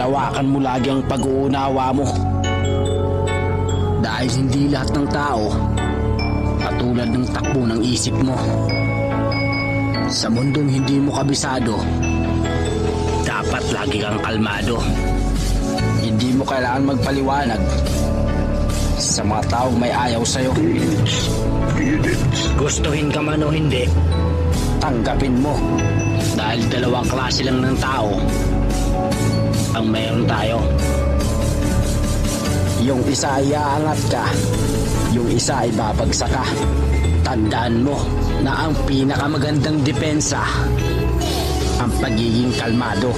Panghawakan mo lagi ang pag-uunawa mo. Dahil hindi lahat ng tao katulad ng takbo ng isip mo. Sa mundong hindi mo kabisado, dapat lagi kang kalmado. Hindi mo kailangan magpaliwanag sa mga taong may ayaw sa'yo. Gustuhin ka man o hindi, tanggapin mo. Dahil dalawang klase lang ng tao ang mayroon tayo. Yung isa ay aangat ka, yung isa ay babagsak ka. Tandaan mo na ang pinakamagandang depensa ang pagiging kalmado.